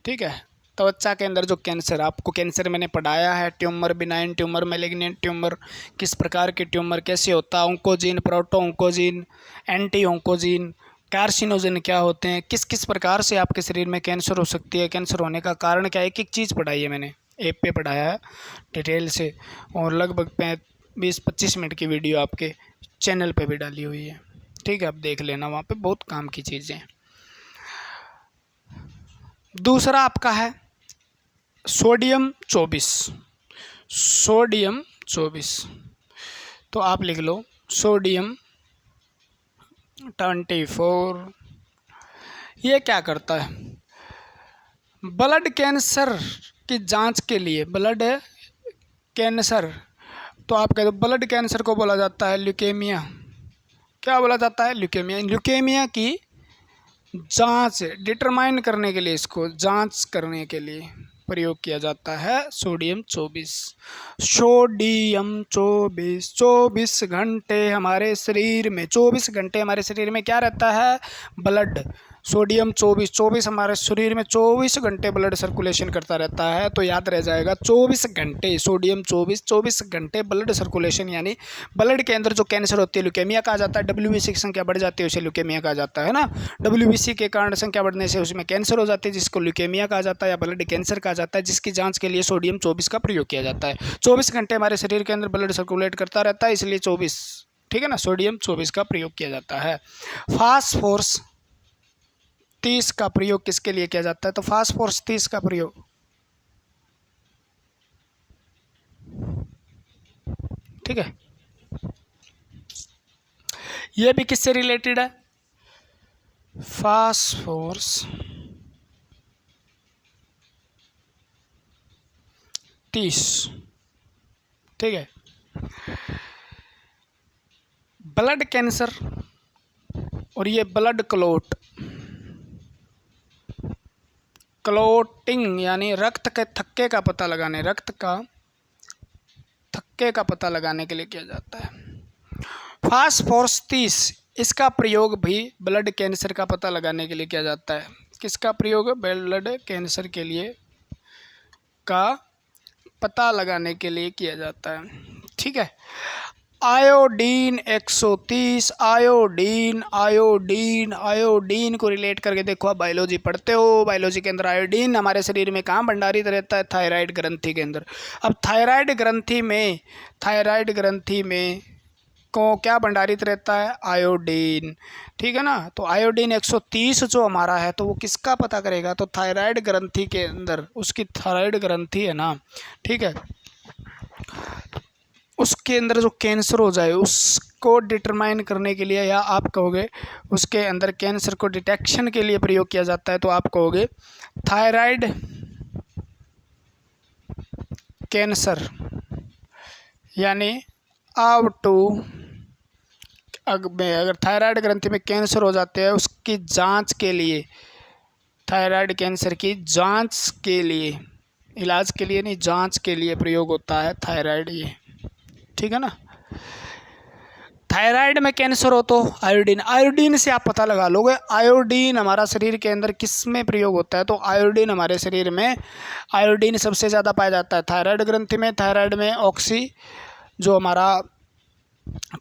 ठीक है। त्वचा के अंदर जो कैंसर, आपको कैंसर मैंने पढ़ाया है, tumour, benign tumour, malignant tumour, किस प्रकार के ट्यूमर कैसे होता है, oncogene, proto oncogene, anti oncogene, carcinogen क्या होते हैं, किस किस प्रकार से आपके शरीर में कैंसर हो सकती है, कैंसर होने का कारण क्या है, एक एक चीज़ पढ़ाई है मैंने, ऐप पे पढ़ाया है डिटेल से, और लगभग 20-25 मिनट की वीडियो आपके चैनल पे भी डाली हुई है, ठीक है, आप देख लेना, वहाँ पे बहुत काम की चीज़ें हैं। दूसरा आपका है सोडियम 24, सोडियम 24, तो आप लिख लो सोडियम 24। ये क्या करता है, ब्लड कैंसर की जांच के लिए, ब्लड कैंसर, तो आप कह दो ब्लड कैंसर को बोला जाता है ल्यूकेमिया। क्या बोला जाता है, ल्यूकेमिया। ल्यूकेमिया की जांच डिटरमाइन करने के लिए, इसको जांच करने के लिए प्रयोग किया जाता है सोडियम 24। सोडियम 24, 24 घंटे हमारे शरीर में, 24 घंटे हमारे शरीर में क्या रहता है, ब्लड। सोडियम 24, 24 हमारे शरीर में 24 घंटे ब्लड सर्कुलेशन करता रहता है, तो याद रह जाएगा 24 घंटे सोडियम 24, 24 घंटे ब्लड सर्कुलेशन, यानी ब्लड के अंदर जो कैंसर होती है ल्यूकेमिया कहा जाता है। WBC की संख्या बढ़ जाती है उसे ल्यूकेमिया कहा जाता है ना, WBC के कारण संख्या बढ़ने से उसमें कैंसर हो जाती है जिसको ल्यूकेमिया कहा जाता है या ब्लड कैंसर कहा जाता है, जिसकी जांच के लिए सोडियम 24 का प्रयोग किया जाता है। 24 घंटे हमारे शरीर के अंदर ब्लड सर्कुलेट करता रहता है, इसलिए 24, ठीक है ना, सोडियम 24 का प्रयोग किया जाता है। फास्फोरस 30 का प्रयोग किसके लिए किया जाता है, तो फास्फोरस 30 का प्रयोग, ठीक है, ये भी किससे रिलेटेड है, फास्फोरस 30, ठीक है। ब्लड कैंसर और ये ब्लड क्लोट, क्लोटिंग यानी रक्त के थक्के का पता लगाने, रक्त का थक्के का पता लगाने के लिए किया जाता है। फास्फोरस 30, इसका प्रयोग भी ब्लड कैंसर का पता लगाने के लिए किया जाता है। किसका प्रयोग, ब्लड कैंसर के लिए का पता लगाने के लिए किया जाता है, ठीक है। आयोडीन 130, आयोडीन आयोडीन आयोडीन को रिलेट करके देखो, आप बायोलॉजी पढ़ते हो, बायोलॉजी के अंदर आयोडीन हमारे शरीर में कहाँ भंडारित रहता है, थायराइड ग्रंथि के अंदर। अब थायराइड ग्रंथि में को क्या भंडारित रहता है, आयोडीन, ठीक है ना। तो आयोडीन 130 जो हमारा है, तो वो किसका पता करेगा, तो थायराइड ग्रंथि के अंदर, उसकी थायराइड ग्रंथि है ना, ठीक है, उसके अंदर जो कैंसर हो जाए उसको डिटरमाइन करने के लिए, या आप कहोगे उसके अंदर कैंसर को डिटेक्शन के लिए प्रयोग किया जाता है, तो आप कहोगे थायराइड कैंसर, यानी अगर थायराइड ग्रंथि में कैंसर हो जाते हैं उसकी जांच के लिए, थायराइड कैंसर की जांच के लिए, इलाज के लिए नहीं, जांच के लिए प्रयोग होता है थायराइड, ये ठीक है ना। थायराइड में कैंसर हो तो आयोडीन, आयोडीन से आप पता लगा लोगे आयोडीन हमारा शरीर के अंदर किस में प्रयोग होता है, तो आयोडीन हमारे शरीर में, आयोडीन सबसे ज़्यादा पाया जाता है थायराइड ग्रंथि में। थायराइड में जो हमारा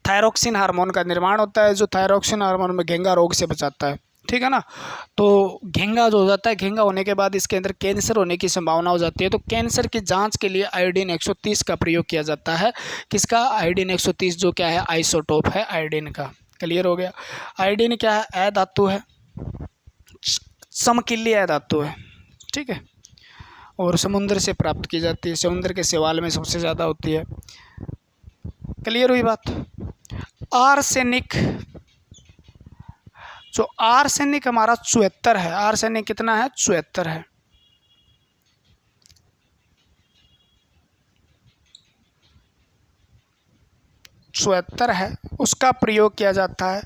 थायरोक्सिन हार्मोन का निर्माण होता है, जो थायरोक्सिन हार्मोन में घेंगा रोग से बचाता है, ठीक है ना। तो घेंगा जो हो जाता है, घेंगा होने के बाद इसके अंदर कैंसर होने की संभावना हो जाती है, तो कैंसर की जांच के लिए आयोडीन 130 का प्रयोग किया जाता है। किसका, आयोडीन 130, जो क्या है, आइसोटोप है आयोडीन का। क्लियर हो गया। आयोडीन क्या है, धातु है, चमकीली धातु है, ठीक है, और समुद्र से प्राप्त की जाती है, समुद्र के शैवाल में सबसे ज़्यादा होती है। क्लियर हुई बात। आर्सेनिक, जो आर्सेनिक हमारा 74 है, आर्सेनिक कितना है, 74 है। उसका प्रयोग किया जाता है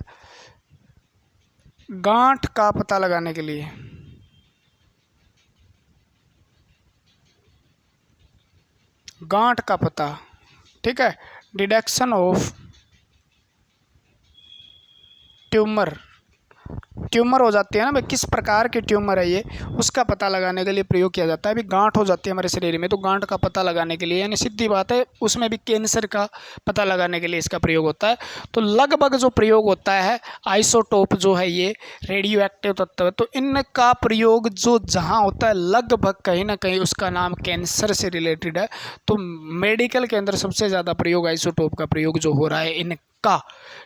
गांठ का पता लगाने के लिए, गांठ का पता, ठीक है, डिटेक्शन ऑफ ट्यूमर, ट्यूमर हो जाती है ना भाई, किस प्रकार की ट्यूमर है ये, उसका पता लगाने के लिए प्रयोग किया जाता है। अभी गांठ हो जाती है हमारे शरीर में, तो गांठ का पता लगाने के लिए, यानी सीधी बात है, उसमें भी कैंसर का पता लगाने के लिए इसका प्रयोग होता है। तो लगभग जो प्रयोग होता है आइसोटोप जो है ये रेडियो एक्टिव तत्व है, तो इनका प्रयोग जो जहाँ होता है लगभग कहीं ना कहीं उसका नाम कैंसर से रिलेटेड है। तो मेडिकल के अंदर सबसे ज़्यादा प्रयोग आइसोटोप का प्रयोग जो हो रहा है इनका,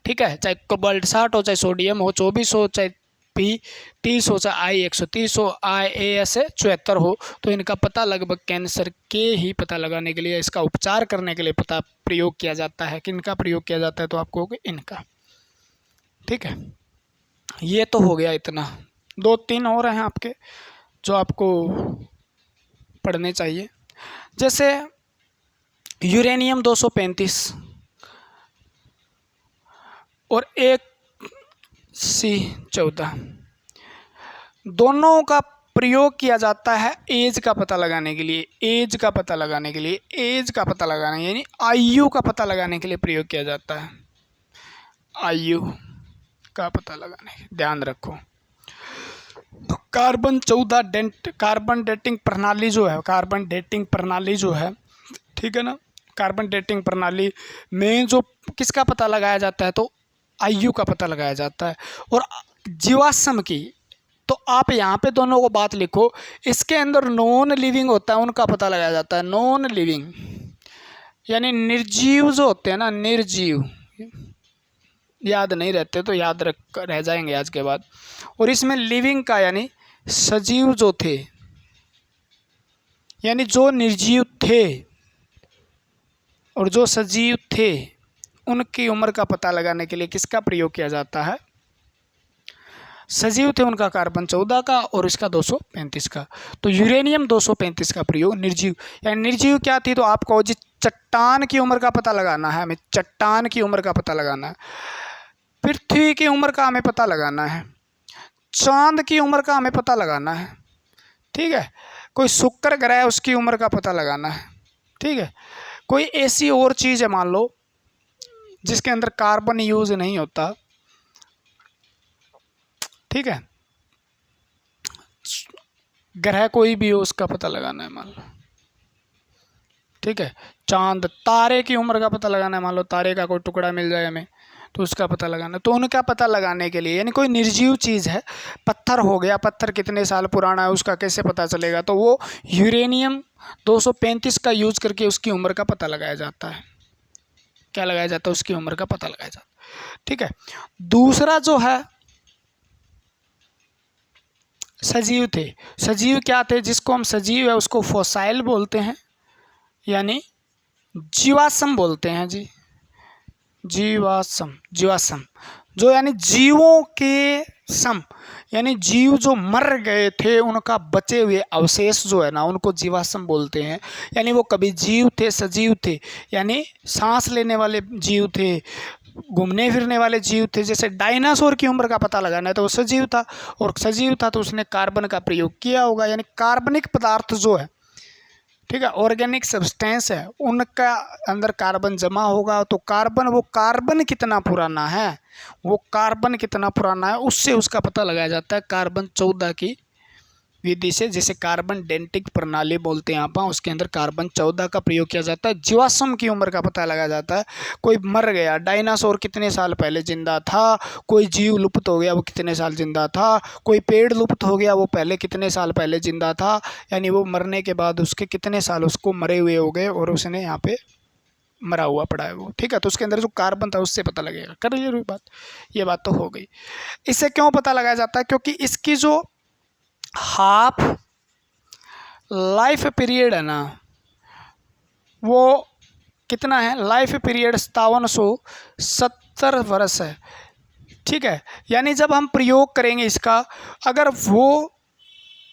ठीक है, चाहे कोबाल्ट 60 हो, चाहे सोडियम हो 24 हो, चाहे P30 हो, चाहे I130 हो, IAS 74 हो, तो इनका पता लगभग कैंसर के ही पता लगाने के लिए, इसका उपचार करने के लिए पता प्रयोग किया जाता है। किनका प्रयोग किया जाता है, तो आपको इनका, ठीक है। ये तो हो गया इतना, 2-3 और हैं आपके जो आपको पढ़ने चाहिए, जैसे यूरेनियम 235 और एक C14, दोनों का प्रयोग किया जाता है एज का पता लगाने के लिए, एज का पता लगाने के लिए, एज का पता लगाने यानी आयु का पता लगाने के लिए प्रयोग किया जाता है, आयु का पता लगाने, ध्यान रखो। तो कार्बन 14 कार्बन डेटिंग प्रणाली जो है, कार्बन डेटिंग प्रणाली जो है, ठीक है ना, कार्बन डेटिंग प्रणाली में जो किसका पता लगाया जाता है, तो आयु का पता लगाया जाता है। और जीवाश्म की, तो आप यहाँ पे दोनों को बात लिखो, इसके अंदर नॉन लिविंग होता है उनका पता लगाया जाता है, नॉन लिविंग यानी निर्जीव जो होते हैं ना, निर्जीव, याद नहीं रहते तो याद रह जाएंगे आज के बाद। और इसमें लिविंग का यानी सजीव जो थे, यानी जो निर्जीव थे और जो सजीव थे उनकी उम्र का पता लगाने के लिए किसका प्रयोग किया जाता है, सजीव थे उनका कार्बन 14 का और इसका 235 का। तो यूरेनियम 235 का प्रयोग निर्जीव, यानी निर्जीव क्या थी, तो आपको जिस चट्टान की उम्र का पता लगाना है, हमें चट्टान की उम्र का पता लगाना है, पृथ्वी की उम्र का हमें पता लगाना है, चांद की उम्र का हमें पता लगाना है, ठीक है, कोई शुक्र ग्रह है उसकी उम्र का पता लगाना है, ठीक है, कोई ऐसी और चीज़ है मान लो जिसके अंदर कार्बन यूज नहीं होता, ठीक है, ग्रह कोई भी हो उसका पता लगाना है मान लो, ठीक है, चांद, तारे की उम्र का पता लगाना है, मान लो तारे का कोई टुकड़ा मिल जाए हमें तो उसका पता लगाना, तो उनका पता लगाने के लिए, यानी कोई निर्जीव चीज़ है, पत्थर हो गया, पत्थर कितने साल पुराना है उसका कैसे पता चलेगा, तो वो यूरेनियम 235 का यूज करके उसकी उम्र का पता लगाया जाता है। क्या लगाया जाता है, उसकी उम्र का पता लगाया जाता है, ठीक है। दूसरा जो है सजीव थे, सजीव क्या थे, जिसको हम सजीव है उसको फॉसाइल बोलते हैं, यानी जीवाश्म बोलते हैं जी, जीवाश्म, जीवाश्म जो यानी जीवों के सम, यानी जीव जो मर गए थे उनका बचे हुए अवशेष जो है ना उनको जीवाश्म बोलते हैं। यानी वो कभी जीव थे, सजीव थे, यानी सांस लेने वाले जीव थे, घूमने फिरने वाले जीव थे। जैसे डायनासोर की उम्र का पता लगाना है तो वो सजीव था, और सजीव था तो उसने कार्बन का प्रयोग किया होगा, यानी कार्बनिक पदार्थ जो है, ठीक है, ऑर्गेनिक सब्सटेंस है, उनका अंदर कार्बन जमा होगा, तो कार्बन, वो कार्बन कितना पुराना है, वो कार्बन कितना पुराना है उससे उसका पता लगाया जाता है कार्बन 14 की विधि से, जिसे कार्बन डेटिंग प्रणाली बोलते हैं आप, उसके अंदर कार्बन 14 का प्रयोग किया जाता है। जीवाश्म की उम्र का पता लगाया जाता है, कोई मर गया, डायनासोर कितने साल पहले जिंदा था, कोई जीव लुप्त हो गया वो कितने साल जिंदा था, कोई पेड़ लुप्त हो गया वो पहले कितने साल पहले जिंदा था, यानी वो मरने के बाद उसके कितने साल उसको मरे हुए हो गए और उसने यहाँ पे मरा हुआ पड़ा है वो, ठीक है। तो उसके अंदर जो कार्बन था उससे पता लगेगा। कर लीजिए बात, ये बात तो हो गई। इससे क्यों पता लगाया जाता है, क्योंकि इसकी जो हाफ लाइफ पीरियड है ना वो कितना है, लाइफ पीरियड 5770 वर्ष है, ठीक है। यानी जब हम प्रयोग करेंगे इसका, अगर वो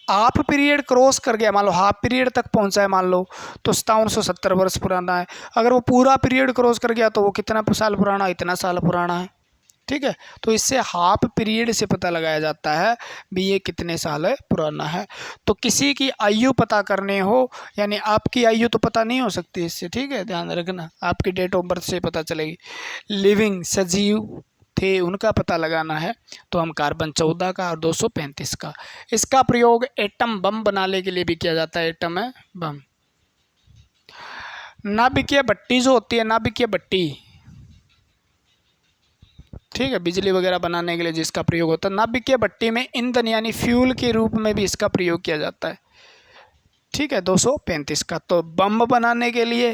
हाफ पीरियड क्रॉस कर गया, मान लो हाफ पीरियड तक पहुंचा है मान लो, तो 5770 वर्ष पुराना है। अगर वो पूरा पीरियड क्रॉस कर गया तो वो कितना साल पुराना, इतना साल पुराना है, ठीक है। तो इससे हाफ पीरियड से पता लगाया जाता है भी ये कितने साल पुराना है। तो किसी की आयु पता करने हो, यानी आपकी आयु तो पता नहीं हो सकती इससे, ठीक है, ध्यान रखना, आपकी डेट ऑफ बर्थ से पता चलेगी। लिविंग, सजीव थे उनका पता लगाना है तो हम कार्बन 14 का और 235 का। इसका प्रयोग एटम बम बनाने के लिए भी किया जाता है। एटम है बम। नाभिकीय भट्टी जो होती है, नाभिकीय भट्टी, ठीक है, बिजली वगैरह बनाने के लिए जिसका प्रयोग होता है, नाभिकीय भट्टी में ईंधन यानी फ्यूल के रूप में भी इसका प्रयोग किया जाता है। ठीक है, 235 का। तो बम बनाने के लिए,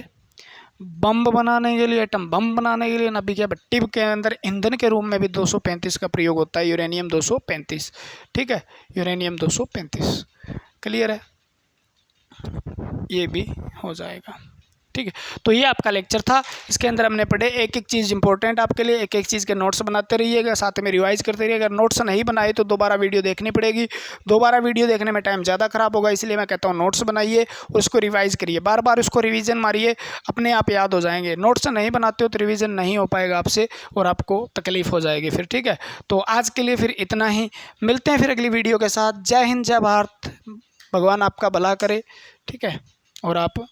एटम बम बनाने के लिए नाभिकीय भट्टी के अंदर ईंधन के रूप में भी 235 का प्रयोग होता है, यूरेनियम 235। ठीक है, यूरेनियम 235। क्लियर है, ये भी हो जाएगा। ठीक है, तो ये आपका लेक्चर था। इसके अंदर हमने पढ़े एक एक चीज़ इंपॉर्टेंट आपके लिए, एक एक चीज़ के नोट्स बनाते रहिएगा, साथ में रिवाइज करते रहिएगा। अगर नोट्स नहीं बनाए तो दोबारा वीडियो देखनी पड़ेगी। दोबारा वीडियो देखने में टाइम ज़्यादा ख़राब होगा, इसलिए मैं कहता हूँ नोट्स बनाइए, उसको रिवाइज़ करिए, बार बार उसको रिवीजन मारिए, अपने आप याद हो जाएंगे। नोट्स नहीं बनाते हो तो रिवीजन नहीं हो पाएगा आपसे और आपको तकलीफ़ हो जाएगी फिर। ठीक है, तो आज के लिए फिर इतना ही, मिलते हैं फिर अगली वीडियो के साथ। जय हिंद, जय भारत, भगवान आपका भला करे। ठीक है, और आप